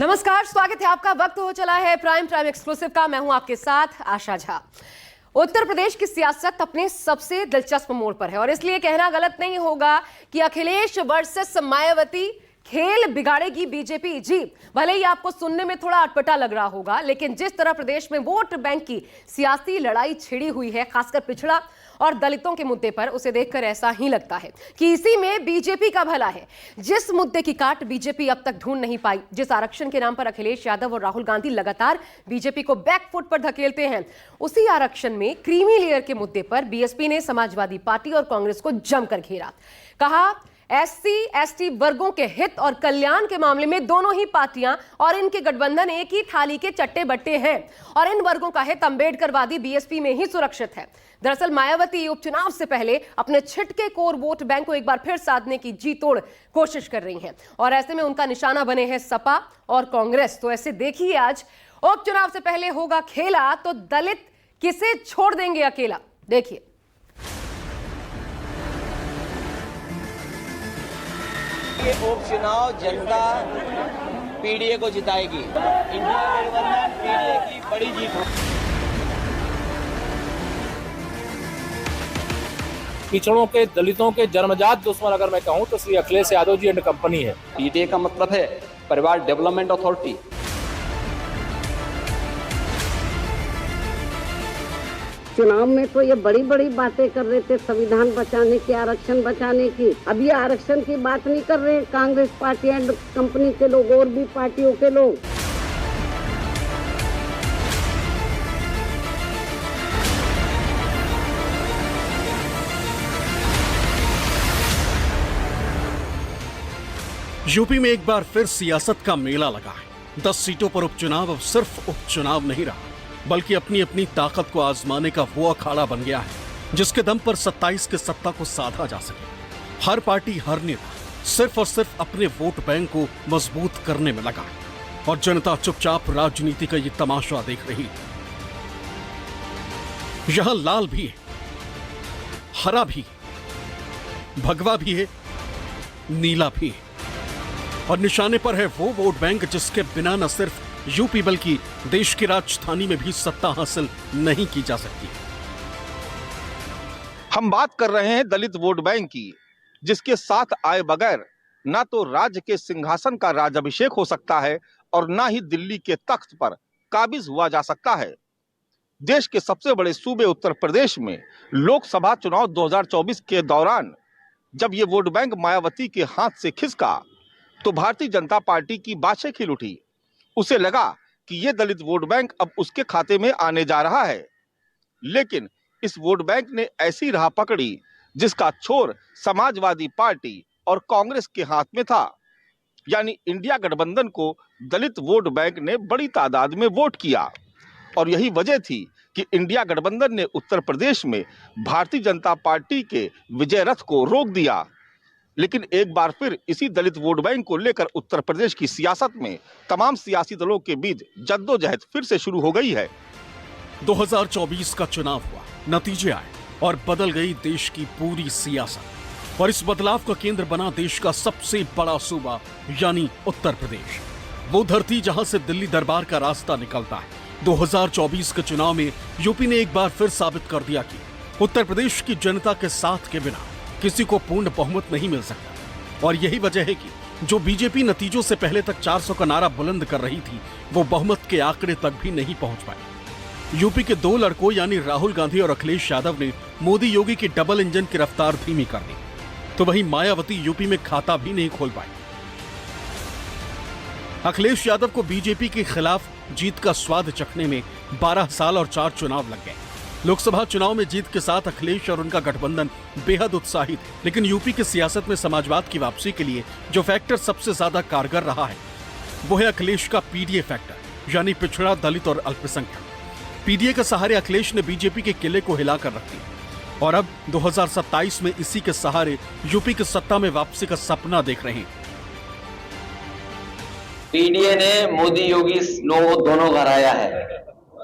नमस्कार, स्वागत है आपका। वक्त हो चला है प्राइम एक्सक्लूसिव का। मैं हूं आपके साथ आशा झा। उत्तर प्रदेश की सियासत अपने सबसे दिलचस्प मोड़ पर है और इसलिए कहना गलत नहीं होगा कि अखिलेश वर्सेस मायावती खेल बिगाड़ेगी बीजेपी। जी, भले ही आपको सुनने में थोड़ा अटपटा लग रहा होगा, लेकिन जिस तरह प्रदेश में वोट बैंक की सियासी लड़ाई छिड़ी हुई है, खासकर पिछड़ा और दलितों के मुद्दे पर, उसे देखकर ऐसा ही लगता है कि इसी में बीजेपी का भला है। जिस मुद्दे की काट बीजेपी अब तक ढूंढ नहीं पाई, जिस आरक्षण के नाम पर अखिलेश यादव और राहुल गांधी लगातार बीजेपी को बैकफुट पर धकेलते हैं, उसी आरक्षण में क्रीमी लेयर के मुद्दे पर बीएसपी ने समाजवादी पार्टी और कांग्रेस को जमकर घेरा। कहा, एससी एसटी वर्गों के हित और कल्याण के मामले में दोनों ही पार्टियां और इनके गठबंधन एक ही थाली के चट्टे बट्टे हैं और इन वर्गों का हित अंबेडकरवादी बीएसपी में ही सुरक्षित है। दरअसल मायावती उपचुनाव से पहले अपने छिटके कोर वोट बैंक को एक बार फिर साधने की जी तोड़ कोशिश कर रही हैं और ऐसे में उनका निशाना बने हैं सपा और कांग्रेस। तो ऐसे देखिए, आज उपचुनाव से पहले होगा खेला तो दलित किसे छोड़ देंगे अकेला। देखिए, ये उपचुनाव जनता पीडीए को जिताएगी। इंडिया गठबंधन पीडीए की बड़ी जीत होगी। पिछड़ों के, दलितों के जन्मजात दुश्मन अगर मैं कहूं तो श्री अखिलेश यादव जी एंड कंपनी है। पीडीए का मतलब है परिवार डेवलपमेंट अथॉरिटी। चुनाव में तो ये बड़ी बड़ी बातें कर रहे थे, संविधान बचाने की, आरक्षण बचाने की। अब ये आरक्षण की बात नहीं कर रहे कांग्रेस पार्टी एंड कंपनी के लोग और भी पार्टियों के लोग। यूपी में एक बार फिर सियासत का मेला लगा है। 10 सीटों पर उपचुनाव अब सिर्फ उपचुनाव नहीं रहा, बल्कि अपनी अपनी ताकत को आजमाने का वो अखाड़ा बन गया है जिसके दम पर 27 के सत्ता को साधा जा सके। हर पार्टी, हर नेता सिर्फ और सिर्फ अपने वोट बैंक को मजबूत करने में लगा है और जनता चुपचाप राजनीति का ये तमाशा देख रही है। यहां लाल भी है, हरा भी है, भगवा भी है, नीला भी है और निशाने पर है वो वोट बैंक जिसके बिना न सिर्फ यूपी बल्कि देश की राजधानी में भी सत्ता हासिल नहीं की जा सकती। हम बात कर रहे हैं दलित वोट बैंक की, जिसके साथ आए बगैर ना तो राज्य के सिंहासन का राजाभिषेक हो सकता है और ना ही दिल्ली के तख्त पर काबिज हुआ जा सकता है। देश के सबसे बड़े सूबे उत्तर प्रदेश में लोकसभा चुनाव 2024 के दौरान जब ये वोट बैंक मायावती के हाथ से खिसका तो भारतीय जनता पार्टी की बाछें खिल उठी। उसे लगा कि ये दलित वोट बैंक अब उसके खाते में आने जा रहा है, लेकिन इस वोट बैंक ने ऐसी राह पकड़ी जिसका छोर समाजवादी पार्टी और कांग्रेस के हाथ में था। यानी इंडिया गठबंधन को दलित वोट बैंक ने बड़ी तादाद में वोट किया और यही वजह थी कि इंडिया गठबंधन ने उत्तर प्रदेश में भारतीय जनता पार्टी के विजय रथ को रोक दिया। लेकिन एक बार फिर इसी दलित वोट बैंक को लेकर उत्तर प्रदेश की सियासत में तमाम सियासी दलों के बीच जद्दोजहद फिर से शुरू हो गई है। 2024 का चुनाव हुआ, नतीजे आए और बदल गई देश की पूरी सियासत और इस बदलाव का केंद्र बना देश का सबसे बड़ा सूबा यानी उत्तर प्रदेश, वो धरती जहां से दिल्ली दरबार का रास्ता निकलता है। 2024 के चुनाव में यूपी ने एक बार फिर साबित कर दिया कि उत्तर प्रदेश की जनता के साथ के बिना किसी को पूर्ण बहुमत नहीं मिल सकता और यही वजह है कि जो बीजेपी नतीजों से पहले तक 400 का नारा बुलंद कर रही थी, वो बहुमत के आंकड़े तक भी नहीं पहुंच पाई। यूपी के दो लड़कों यानी राहुल गांधी और अखिलेश यादव ने मोदी योगी की डबल इंजन की रफ्तार धीमी कर दी, तो वहीं मायावती यूपी में खाता भी नहीं खोल पाई। अखिलेश यादव को बीजेपी के खिलाफ जीत का स्वाद चखने में 12 साल और 4 चुनाव लग गए। लोकसभा चुनाव में जीत के साथ अखिलेश और उनका गठबंधन बेहद उत्साहित है, लेकिन यूपी की सियासत में समाजवाद की वापसी के लिए जो फैक्टर सबसे ज्यादा कारगर रहा है वो है अखिलेश का पीडीए फैक्टर, यानी पिछड़ा, दलित और अल्पसंख्यक। पीडीए के सहारे अखिलेश ने बीजेपी के किले को हिलाकर रख दिया और अब 2027 में इसी के सहारे यूपी की सत्ता में वापसी का सपना देख रहे हैं। पीडीए ने मोदी योगी लोग दोनों हराया है,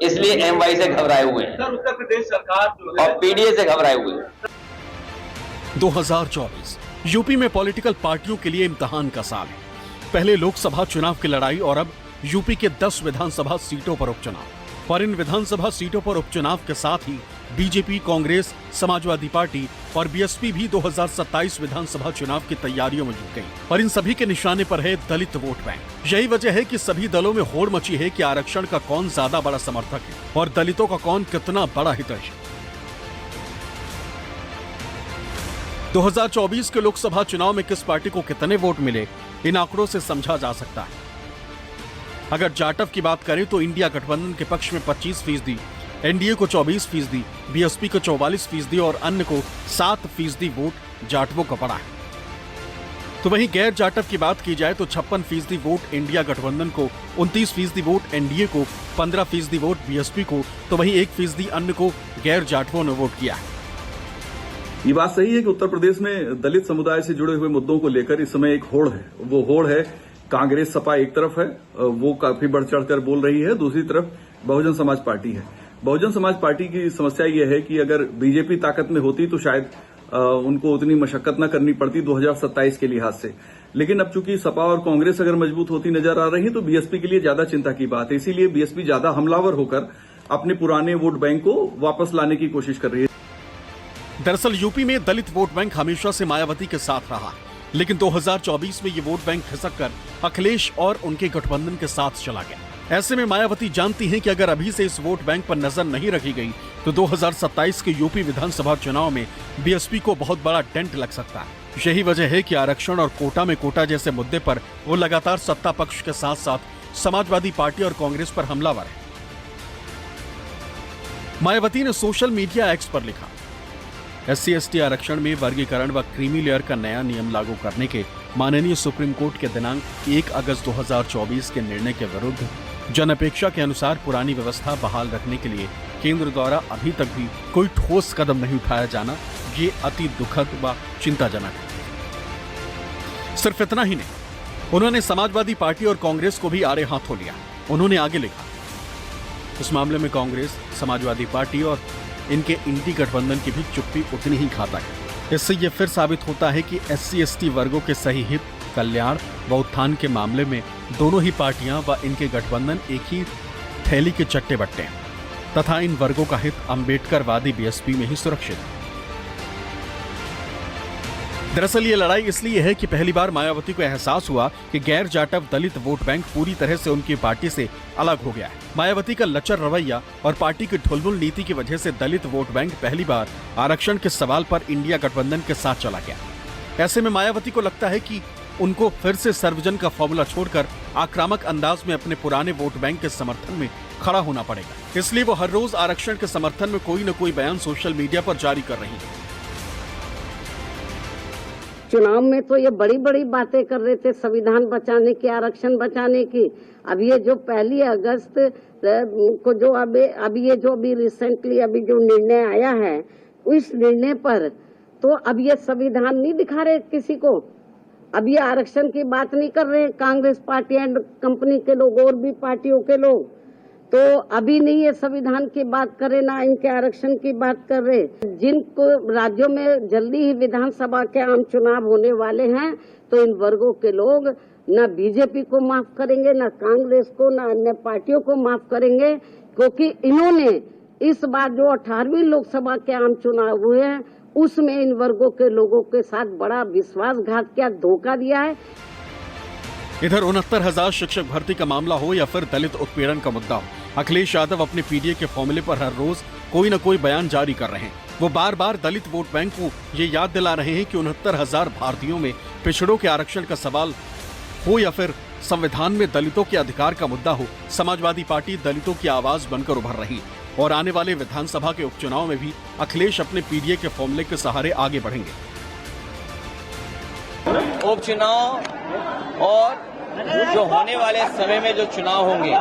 इसलिए एमवाई से घबराए हुए हैं। सर, उत्तर प्रदेश सरकार जो है और पीडीए से घबराए हुए हैं। 2024 यूपी में पॉलिटिकल पार्टियों के लिए इम्तिहान का साल है। पहले लोकसभा चुनाव की लड़ाई और अब यूपी के 10 विधानसभा सीटों पर उपचुनाव और इन विधानसभा सीटों पर उपचुनाव के साथ ही बीजेपी, कांग्रेस, समाजवादी पार्टी और बीएसपी भी 2027 विधानसभा चुनाव की तैयारियों में जुट गई और इन सभी के निशाने पर है दलित वोट बैंक। यही वजह है कि सभी दलों में होड़ मची है कि आरक्षण का कौन ज्यादा बड़ा समर्थक है और दलितों का कौन कितना बड़ा हितैषी। 2024 के लोकसभा चुनाव में किस पार्टी को कितने वोट मिले, इन आंकड़ों से समझा जा सकता है। अगर जाटव की बात करें तो इंडिया गठबंधन के पक्ष में 25%, एनडीए को 24%, बीएसपी को 44% और अन्य को 7% वोट जाटवों का पड़ा है। तो वहीं गैर जाटव की बात की जाए तो 56% वोट इंडिया गठबंधन को, 29% वोट एनडीए को, 15% वोट बीएसपी को, तो वहीं 1% अन्य को गैर जाटवों ने वोट किया है। ये बात सही है कि उत्तर प्रदेश में दलित समुदाय से जुड़े हुए मुद्दों को लेकर इस समय एक होड़ है। वो होड़ है कांग्रेस सपा एक तरफ है, वो काफी बढ़ चढ़कर बोल रही है, दूसरी तरफ बहुजन समाज पार्टी है। बहुजन समाज पार्टी की समस्या ये है कि अगर बीजेपी ताकत में होती तो शायद उनको उतनी मशक्कत न करनी पड़ती 2027 के लिहाज से, लेकिन अब चूंकि सपा और कांग्रेस अगर मजबूत होती नजर आ रही है तो बीएसपी के लिए ज्यादा चिंता की बात है। इसीलिए बीएसपी ज्यादा हमलावर होकर अपने पुराने वोट बैंक को वापस लाने की कोशिश कर रही है। दरअसल यूपी में दलित वोट बैंक हमेशा से मायावती के साथ रहा, लेकिन 2024 में ये वोट बैंक खिसककर अखिलेश और उनके गठबंधन के साथ चला गया। ऐसे में मायावती जानती हैं कि अगर अभी से इस वोट बैंक पर नजर नहीं रखी गई तो 2027 के यूपी विधानसभा चुनाव में बीएसपी को बहुत बड़ा डेंट लग सकता है। यही वजह है कि आरक्षण और कोटा में कोटा जैसे मुद्दे पर वो लगातार सत्ता पक्ष के साथ साथ समाजवादी पार्टी और कांग्रेस पर हमलावर है। मायावती ने सोशल मीडिया एक्स पर लिखा, SC/ST आरक्षण में वर्गीकरण व क्रीमी लेयर का नया नियम लागू करने के माननीय सुप्रीम कोर्ट के दिनांक 1 अगस्त 2024 के निर्णय के विरुद्ध जनअपेक्षा के अनुसार पुरानी व्यवस्था बहाल रखने के लिए केंद्र द्वारा अभी तक भी कोई ठोस कदम नहीं उठाया जाना, ये अति दुखद व चिंताजनक है। सिर्फ इतना ही नहीं, उन्होंने समाजवादी पार्टी और कांग्रेस को भी आड़े हाथों लिया। उन्होंने आगे लिखा, इस मामले में कांग्रेस, समाजवादी पार्टी और इनके इंडी गठबंधन की भी चुप्पी उतनी ही घातक है। इससे यह फिर साबित होता है कि SC/ST वर्गों के सही हित, कल्याण व उत्थान के मामले में दोनों ही पार्टियां व इनके गठबंधन एक ही थैली के चट्टे बट्टे हैं तथा इन वर्गों का हित अम्बेडकरवादी बीएसपी में ही सुरक्षित है। दरअसल ये लड़ाई इसलिए है कि पहली बार मायावती को एहसास हुआ कि गैर जाटव दलित वोट बैंक पूरी तरह से उनकी पार्टी से अलग हो गया है। मायावती का लचर रवैया और पार्टी की ढुलमुल नीति की वजह से दलित वोट बैंक पहली बार आरक्षण के सवाल पर इंडिया गठबंधन के साथ चला गया। ऐसे में मायावती को लगता है कि उनको फिर से सर्वजन का फॉर्मूला छोड़कर आक्रामक अंदाज में अपने पुराने वोट बैंक के समर्थन में खड़ा होना पड़ेगा। इसलिए वो हर रोज आरक्षण के समर्थन में कोई न कोई बयान सोशल मीडिया पर जारी कर रही है। चुनाव में तो ये बड़ी बड़ी बातें कर रहे थे, संविधान बचाने की, आरक्षण बचाने की। अब ये जो 1 अगस्त को जो अभी रिसेंटली अभी जो निर्णय आया है, उस निर्णय पर तो अब ये संविधान नहीं दिखा रहे किसी को। अब ये आरक्षण की बात नहीं कर रहे कांग्रेस पार्टी एंड कंपनी के लोग और भी पार्टियों के लोग, तो अभी नहीं ये संविधान की बात करे, ना इनके आरक्षण की बात कर रहे। जिन राज्यों में जल्दी ही विधानसभा के आम चुनाव होने वाले हैं, तो इन वर्गों के लोग न बीजेपी को माफ करेंगे, न कांग्रेस को, न अन्य पार्टियों को माफ करेंगे, क्योंकि इन्होंने इस बार जो 18वीं लोकसभा के आम चुनाव हुए हैं उसमें इन वर्गों के लोगों के साथ बड़ा विश्वासघात किया, धोखा दिया है। इधर 69,000 शिक्षक भर्ती का मामला हो या फिर दलित उत्पीड़न का मुद्दा हो, अखिलेश यादव अपने पीडीए के फॉर्मूले पर हर रोज कोई न कोई बयान जारी कर रहे हैं। वो बार बार दलित वोट बैंक को ये याद दिला रहे हैं कि 69,000 भारतीयों में पिछड़ों के आरक्षण का सवाल हो या फिर संविधान में दलितों के अधिकार का मुद्दा हो, समाजवादी पार्टी दलितों की आवाज बनकर उभर रही है और आने वाले विधानसभा के उपचुनाव में भी अखिलेश अपने पीडीए के फॉर्मूले के सहारे आगे बढ़ेंगे। उपचुनाव और जो होने वाले समय में जो चुनाव होंगे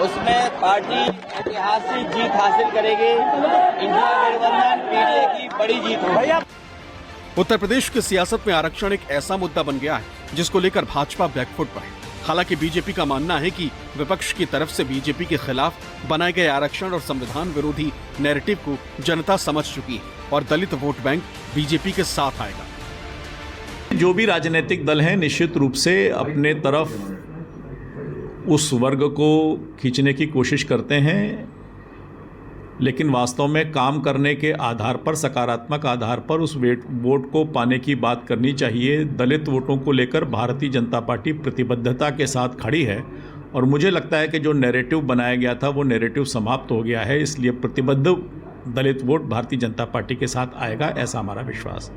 उसमें पार्टी ऐतिहासिक जीत हासिल करेगी। इंडिया गठबंधन पीडीए की बड़ी जीत होगी। उत्तर प्रदेश की सियासत में आरक्षण एक ऐसा मुद्दा बन गया है जिसको लेकर भाजपा बैकफुट पर है। हालांकि बीजेपी का मानना है कि विपक्ष की तरफ से बीजेपी के खिलाफ बनाए गए आरक्षण और संविधान विरोधी नैरेटिव को जनता समझ चुकी है और दलित वोट बैंक बीजेपी के साथ आएगा। जो भी राजनीतिक दल हैं निश्चित रूप से अपने तरफ उस वर्ग को खींचने की कोशिश करते हैं, लेकिन वास्तव में काम करने के आधार पर, सकारात्मक आधार पर उस वोट को पाने की बात करनी चाहिए। दलित वोटों को लेकर भारतीय जनता पार्टी प्रतिबद्धता के साथ खड़ी है और मुझे लगता है कि जो नैरेटिव बनाया गया था वो नैरेटिव समाप्त हो गया है, इसलिए प्रतिबद्ध दलित वोट भारतीय जनता पार्टी के साथ आएगा, ऐसा हमारा विश्वास है।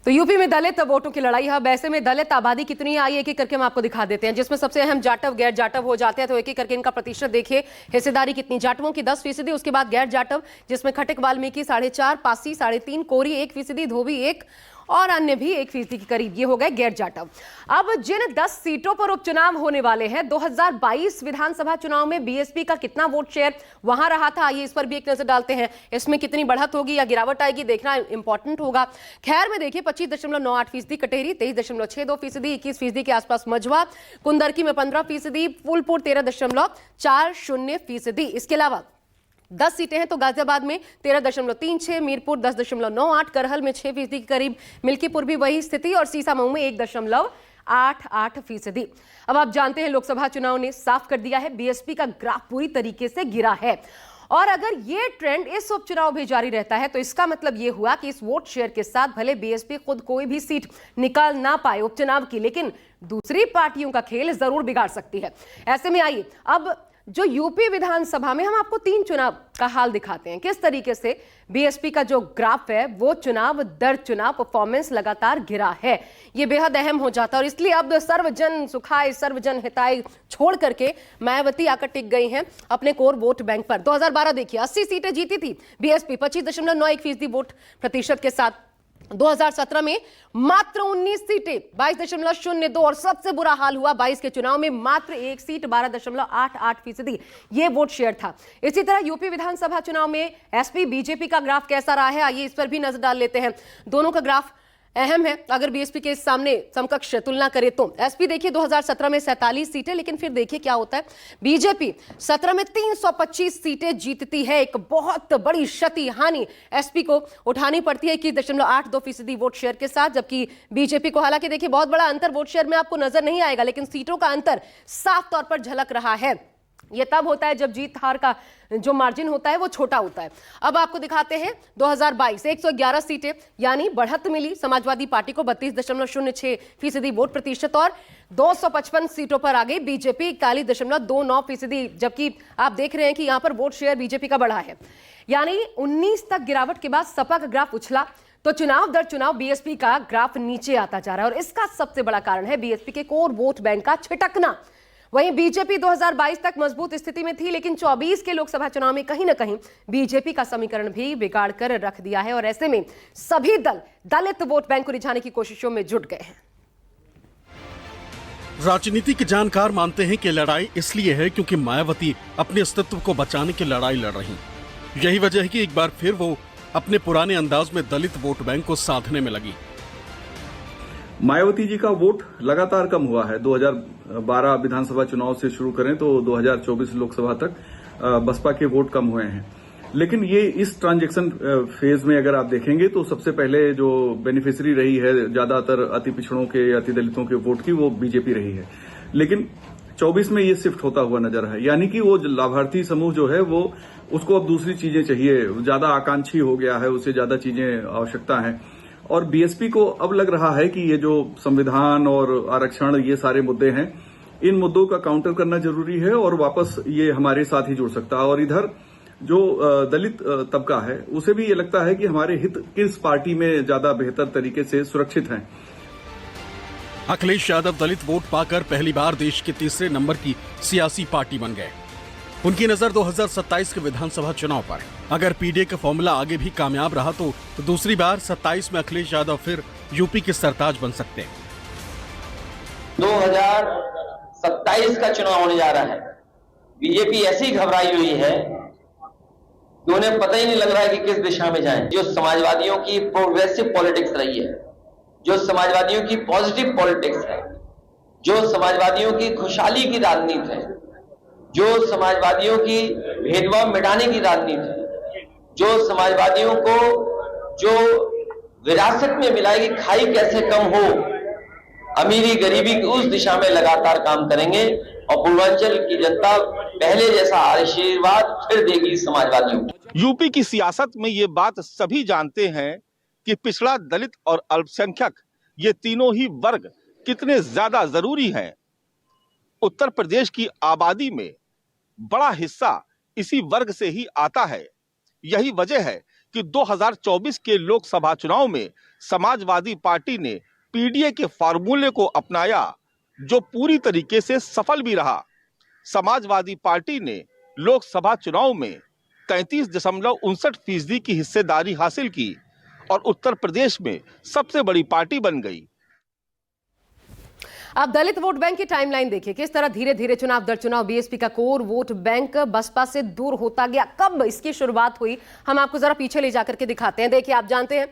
तो यूपी में दलित वोटों की लड़ाई है। ऐसे में दलित आबादी कितनी आई एक एक करके हम आपको दिखा देते हैं, जिसमें सबसे अहम जाटव गैर जाटव हो जाते हैं। तो एक एक करके इनका प्रतिशत देखिए, हिस्सेदारी कितनी, जाटवों की 10%, उसके बाद गैर जाटव जिसमें खटिक वाल्मीकि 4.5%, पासी 3.5%, कोरी 1%, धोबी 1% और अन्य भी 1% के करीब। ये हो गए गैर जाटव। अब जिन 10 सीटों पर उपचुनाव होने वाले हैं, 2022 विधानसभा चुनाव में बीएसपी का कितना वोट शेयर वहां रहा था, आइए इस पर भी एक नजर डालते हैं। इसमें कितनी बढ़त होगी या गिरावट आएगी, देखना इंपॉर्टेंट होगा। खैर में देखिए 25.98%, कटेरी 23.62%, 21% के आसपास मझवा, कुंदरकी में 15%, फूलपुर 13.40%। इसके अलावा 10 सीटें हैं तो गाजियाबाद में 13.36, मीरपुर 10.98, करहल में 6% के करीब, मिल्कीपुर भी वही स्थिति और सीसामऊ में 1.88%। अब आप जानते हैं लोकसभा चुनाव ने साफ कर दिया है, बीएसपी का ग्राफ पूरी तरीके से गिरा है और अगर ये ट्रेंड इस उपचुनाव भी जारी रहता है तो इसका मतलब ये हुआ कि इस वोट शेयर के साथ भले बीएसपी खुद कोई भी सीट निकाल ना पाए उपचुनाव की, लेकिन दूसरी पार्टियों का खेल जरूर बिगाड़ सकती है। ऐसे में आइए अब जो यूपी विधानसभा में हम आपको 3 चुनाव का हाल दिखाते हैं, किस तरीके से बीएसपी का जो ग्राफ है वो चुनाव दर चुनाव परफॉर्मेंस लगातार गिरा है। ये बेहद अहम हो जाता है और इसलिए अब सर्वजन सुखाय सर्वजन हिताय छोड़ करके मायावती आकर टिक गई हैं अपने कोर वोट बैंक पर। 2012 देखिए 80 सीटें जीती थी बीएसपी 25.91% वोट प्रतिशत के साथ। 2017 में मात्र 19 सीटें 22.02 और सबसे बुरा हाल हुआ 22 के चुनाव में मात्र 1 सीट 12.88%। ये वोट शेयर था। इसी तरह यूपी विधानसभा चुनाव में एसपी बीजेपी का ग्राफ कैसा रहा है, आइए इस पर भी नजर डाल लेते हैं। दोनों का ग्राफ अहम है। अगर बीएसपी के सामने समकक्ष तुलना करें तो एसपी देखिए 2017 में 47 सीटें, लेकिन फिर देखिए क्या होता है, बीजेपी 17 में 325 सीटें जीतती है। एक बहुत बड़ी क्षति हानि एसपी को उठानी पड़ती है 21.82% वोट शेयर के साथ, जबकि बीजेपी को हालांकि देखिए बहुत बड़ा अंतर वोट शेयर में आपको नजर नहीं आएगा, लेकिन सीटों का अंतर साफ तौर पर झलक रहा है। यह तब होता है जब जीत हार का जो मार्जिन होता है वो छोटा होता है। अब आपको दिखाते हैं 2022 111 सीटें यानी बढ़त मिली समाजवादी पार्टी को 32.06% वोट प्रतिशत और 255 सीटों पर आ गई बीजेपी 41.29%, जबकि आप देख रहे हैं कि यहां पर वोट शेयर बीजेपी का बढ़ा है। यानी 19 तक गिरावट के बाद सपा का ग्राफ उछला तो चुनाव दर चुनाव बीएसपी का ग्राफ नीचे आता जा रहा है और इसका सबसे बड़ा कारण है बीएसपी के कोर वोट बैंक का छिटकना। वहीं बीजेपी 2022 तक मजबूत स्थिति में थी, लेकिन 24 के लोकसभा चुनाव में कहीं ना कहीं बीजेपी का समीकरण भी बिगाड़ कर रख दिया है और ऐसे में सभी दल दलित वोट बैंक को रिझाने की कोशिशों में जुट गए हैं। राजनीतिक जानकार मानते हैं कि लड़ाई इसलिए है क्योंकि मायावती अपने अस्तित्व को बचाने की लड़ाई लड़ रही। यही वजह है कि एक बार फिर वो अपने पुराने अंदाज में दलित वोट बैंक को साधने में लगी। मायावती जी का वोट लगातार कम हुआ है। 2012 विधानसभा चुनाव से शुरू करें तो 2024 लोकसभा तक बसपा के वोट कम हुए हैं, लेकिन ये इस ट्रांजैक्शन फेज में अगर आप देखेंगे तो सबसे पहले जो बेनिफिशियरी रही है ज्यादातर अति पिछड़ों के अति दलितों के वोट की वो बीजेपी रही है, लेकिन 24 में ये शिफ्ट होता हुआ नजर है। यानी कि वो लाभार्थी समूह जो है वो उसको अब दूसरी चीजें चाहिए, ज्यादा आकांक्षी हो गया है, उसे ज्यादा चीजें आवश्यकता है और बीएसपी को अब लग रहा है कि ये जो संविधान और आरक्षण ये सारे मुद्दे हैं, इन मुद्दों का काउंटर करना जरूरी है और वापस ये हमारे साथ ही जुड़ सकता है। और इधर जो दलित तबका है उसे भी ये लगता है कि हमारे हित किस पार्टी में ज्यादा बेहतर तरीके से सुरक्षित हैं। अखिलेश यादव दलित वोट पाकर पहली बार देश के तीसरे नंबर की सियासी पार्टी बन गए। उनकी नजर 2027 के विधानसभा चुनाव पर है। अगर पीडीए का फॉर्मूला आगे भी कामयाब रहा तो दूसरी बार 27 में अखिलेश यादव फिर यूपी के सरताज बन सकते हैं। 2027 का चुनाव होने जा रहा है। बीजेपी ऐसी घबराई हुई है कि उन्हें पता ही नहीं लग रहा है कि किस दिशा में जाएं। जो समाजवादियों की प्रोग्रेसिव पॉलिटिक्स रही है, जो समाजवादियों की पॉजिटिव पॉलिटिक्स है, जो समाजवादियों की खुशहाली की राजनीति है, जो समाजवादियों की भेदभाव मिटाने की राजनीति है, जो समाजवादियों को जो विरासत में मिला है कि खाई कैसे कम हो, अमीरी गरीबी की उस दिशा में लगातार काम करेंगे। और पूर्वांचल की जनता पहले जैसा आशीर्वाद फिर देगी समाजवादियों को। यूपी की सियासत में ये बात सभी जानते हैं कि पिछड़ा, दलित और अल्पसंख्यक ये तीनों ही वर्ग कितने ज्यादा जरूरी हैं। उत्तर प्रदेश की आबादी में बड़ा हिस्सा इसी वर्ग से ही आता है। यही वजह है कि 2024 के लोकसभा चुनाव में समाजवादी पार्टी ने पीडीए के फार्मूले को अपनाया, जो पूरी तरीके से सफल भी रहा। समाजवादी पार्टी ने लोकसभा चुनाव में 33.59% की हिस्सेदारी हासिल की और उत्तर प्रदेश में सबसे बड़ी पार्टी बन गई। अब दलित वोट बैंक की टाइमलाइन देखिए, किस तरह धीरे धीरे चुनाव दर चुनाव बीएसपी का कोर वोट बैंक बसपा से दूर होता गया। कब इसकी शुरुआत हुई, हम आपको जरा पीछे ले जाकर के दिखाते हैं। देखिए, आप जानते हैं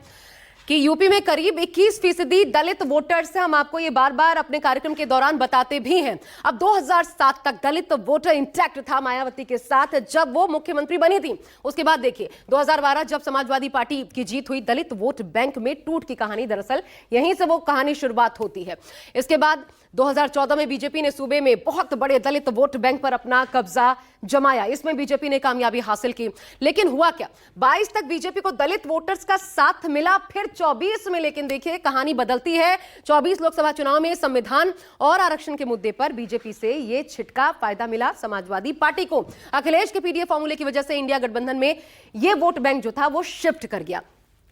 कि यूपी में करीब 21% दलित वोटर्स हैं। हम आपको ये बार बार अपने कार्यक्रम के दौरान बताते भी हैं। अब 2007 तक दलित वोटर इंटैक्ट था मायावती के साथ, जब वो मुख्यमंत्री बनी थी। उसके बाद देखिए 2012 जब समाजवादी पार्टी की जीत हुई, दलित वोट बैंक में टूट की कहानी, दरअसल यहीं से वो कहानी शुरुआत होती है। इसके बाद 2014 में बीजेपी ने सूबे में बहुत बड़े दलित वोट बैंक पर अपना कब्जा जमाया। इसमें बीजेपी ने कामयाबी हासिल की, लेकिन हुआ क्या, 22 तक बीजेपी को दलित वोटर्स का साथ मिला, फिर 24 में लेकिन देखिए कहानी बदलती है। 24 लोकसभा चुनाव में संविधान और आरक्षण के मुद्दे पर बीजेपी से यह छिटका फायदा मिला समाजवादी पार्टी को। अखिलेश के पीडीए फॉर्मूले की वजह से इंडिया गठबंधन में यह वोट बैंक जो था वो शिफ्ट कर गया।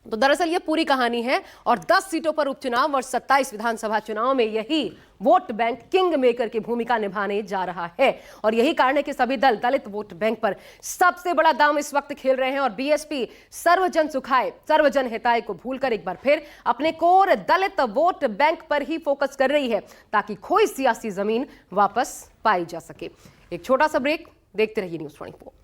तो दरअसल ये पूरी कहानी है और 10 सीटों पर उपचुनाव और 27 विधानसभा चुनाव में यही वोट बैंक किंग मेकर की भूमिका निभाने जा रहा है। और यही कारण है कि सभी दल दलित वोट बैंक पर सबसे बड़ा दांव इस वक्त खेल रहे हैं और बीएसपी सर्वजन सुखाए सर्वजन हिताय को भूलकर एक बार फिर अपने कोर दलित वोट बैंक पर ही फोकस कर रही है, ताकि खोई सियासी जमीन वापस पाई जा सके। एक छोटा सा ब्रेक, देखते रहिए न्यूज़ 24।